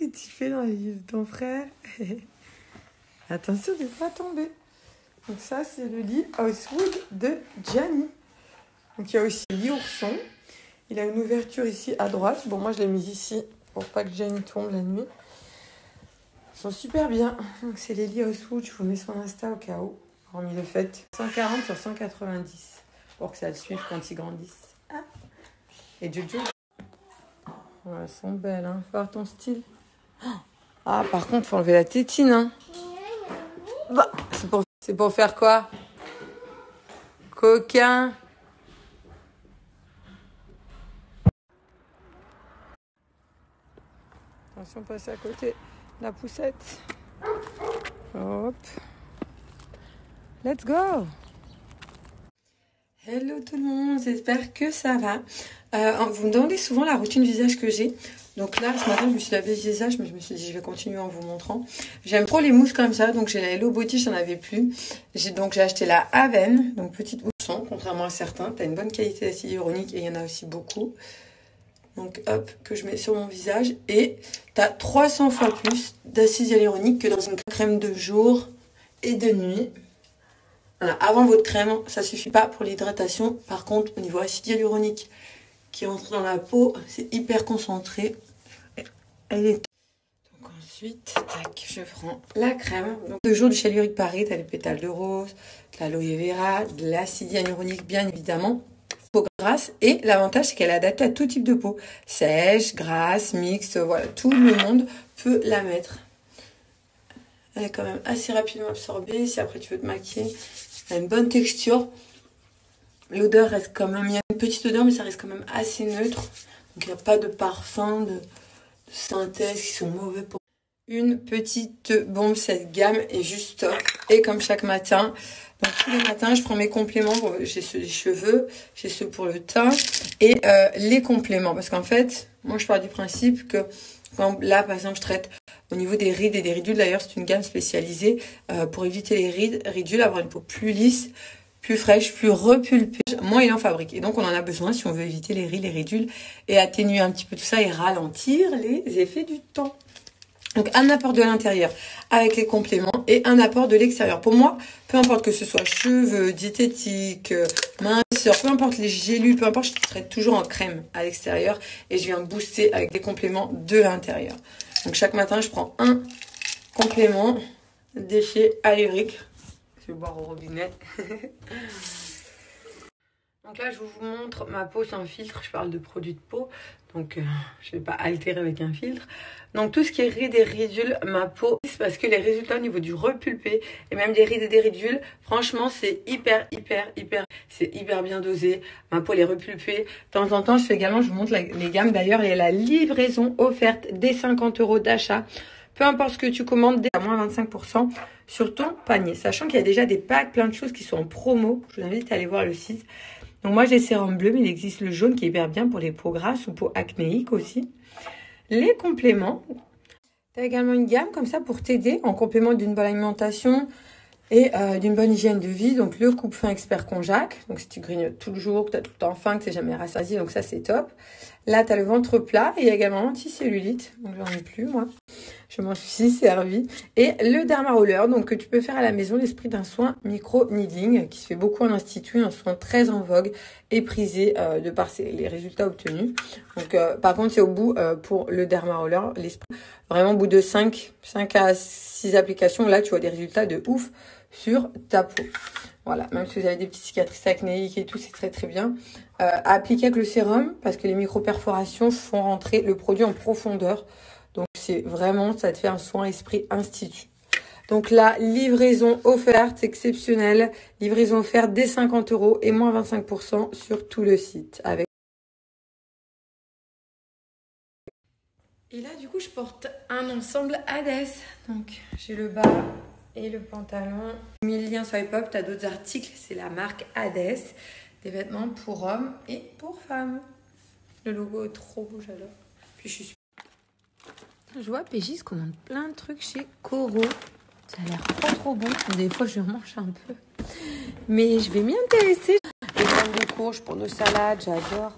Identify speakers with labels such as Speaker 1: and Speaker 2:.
Speaker 1: que tu fais dans la vie de ton frère? Attention de ne pas tomber. Donc ça, c'est le lit Housewood de Gianni. Donc il y a aussi le lit ourson. Il a une ouverture ici à droite. Bon, moi, je l'ai mis ici pour pas que Gianni tombe la nuit. Ils sont super bien. Donc c'est les lits Housewood. Je vous mets son Insta au cas où. Hormis le fait. 140 sur 190. Pour que ça le suive quand ils grandissent. Ah. Et Jojo. Ouais, elles sont belles, hein. Faut avoir ton style. Ah, par contre, faut enlever la tétine, hein. Bah, c'est pour faire quoi? Coquin. Attention, passe à côté de la poussette. Hop. Let's go. Hello tout le monde, j'espère que ça va. Vous me demandez souvent la routine visage que j'ai. Donc là, ce matin, je me suis lavé le visage, mais je me suis dit, je vais continuer en vous montrant. J'aime trop les mousses comme ça, donc j'ai la Hello Body, j'en avais plus. J'ai acheté la Aven, donc petite ourson, contrairement à certains. T'as une bonne qualité d'acide hyaluronique et il y en a aussi beaucoup. Donc hop, que je mets sur mon visage. Et t'as 300 fois plus d'acide hyaluronique que dans une crème de jour et de nuit. Voilà, avant votre crème, ça suffit pas pour l'hydratation. Par contre, au niveau acide hyaluronique qui entre dans la peau, c'est hyper concentré. Elle est... Donc ensuite, tac, je prends la crème. Donc 2 jours du chez Lyric Paris, tu as les pétales de rose, de l'aloe vera, de l'acide hyaluronique bien évidemment. Peau grasse. Et l'avantage, c'est qu'elle est adaptée à tout type de peau. Sèche, grasse, mixte, voilà, tout le monde peut la mettre. Elle est quand même assez rapidement absorbée. Si après tu veux te maquiller, elle a une bonne texture. L'odeur reste quand même... Il y a une petite odeur, mais ça reste quand même assez neutre. Donc il n'y a pas de parfum, de synthèse qui sont mauvais pour... Une petite bombe, cette gamme est juste top. Et comme chaque matin, donc tous les matins, je prends mes compléments. Bon, j'ai ceux des cheveux, j'ai ceux pour le teint. Et les compléments. Parce qu'en fait, moi je pars du principe que... Là, par exemple, je traite au niveau des rides et des ridules. D'ailleurs, c'est une gamme spécialisée pour éviter les ridules, avoir une peau plus lisse, plus fraîche, plus repulpée. Moins il en fabrique. Et donc, on en a besoin si on veut éviter les rides, les ridules et atténuer un petit peu tout ça et ralentir les effets du temps. Donc, un apport de l'intérieur avec les compléments et un apport de l'extérieur. Pour moi, peu importe que ce soit cheveux, diététique, minceur, peu importe les gélules, peu importe, je traite toujours en crème à l'extérieur et je viens booster avec des compléments de l'intérieur. Donc, chaque matin, je prends un complément de chez Lyric. Je vais boire au robinet. Donc là, je vous montre ma peau sans filtre. Je parle de produits de peau. Donc, je ne vais pas altérer avec un filtre. Donc, tout ce qui est rides et ridules, ma peau, c'est parce que les résultats au niveau du repulpé et même des rides et des ridules, franchement, c'est c'est hyper bien dosé. Ma peau, elle est repulpée. De temps en temps, je fais également, je vous montre les gammes. D'ailleurs, il y a la livraison offerte dès 50 € d'achat. Peu importe ce que tu commandes, à moins 25% sur ton panier. Sachant qu'il y a déjà des packs, plein de choses qui sont en promo. Je vous invite à aller voir le site. Donc moi, j'ai le sérum bleu, mais il existe le jaune qui est hyper bien pour les peaux grasses ou peaux acnéiques aussi. Les compléments. Tu as également une gamme comme ça pour t'aider en complément d'une bonne alimentation et d'une bonne hygiène de vie. Donc le coupe-faim expert konjac. Donc si tu grignotes tout le jour, que tu as tout le temps faim, que tu n'es jamais rassasié, donc ça c'est top. Là, tu as le ventre plat et il y a également l'anticellulite. Donc j'en ai plus moi. Je m'en suis servi. Et le Derma Roller, donc que tu peux faire à la maison, l'esprit d'un soin micro-needling, qui se fait beaucoup en institut, un soin très en vogue et prisé de par les résultats obtenus. Donc par contre, c'est au bout pour le Derma Roller, l'esprit. Vraiment au bout de 5 à 6 applications, là tu vois des résultats de ouf sur ta peau. Voilà, même si vous avez des petites cicatrices acnéiques et tout, c'est très très bien. À appliquer avec le sérum, parce que les micro-perforations font rentrer le produit en profondeur. Donc, c'est vraiment, ça te fait un soin esprit institut. Donc, la livraison offerte exceptionnelle. Livraison offerte dès 50 € et moins 25% sur tout le site. Et là, du coup, je porte un ensemble Hades. Donc, j'ai le bas et le pantalon. J'ai mis le lien sur Hip Hop. Tu as d'autres articles. C'est la marque Hades. Des vêtements pour hommes et pour femmes. Le logo est trop beau, j'adore. Puis, je suis... Je vois Pégis commande plein de trucs chez Coro. Ça a l'air trop bon. Des fois, je mange un peu. Mais je vais m'y intéresser. Les graines de courge pour nos salades, j'adore.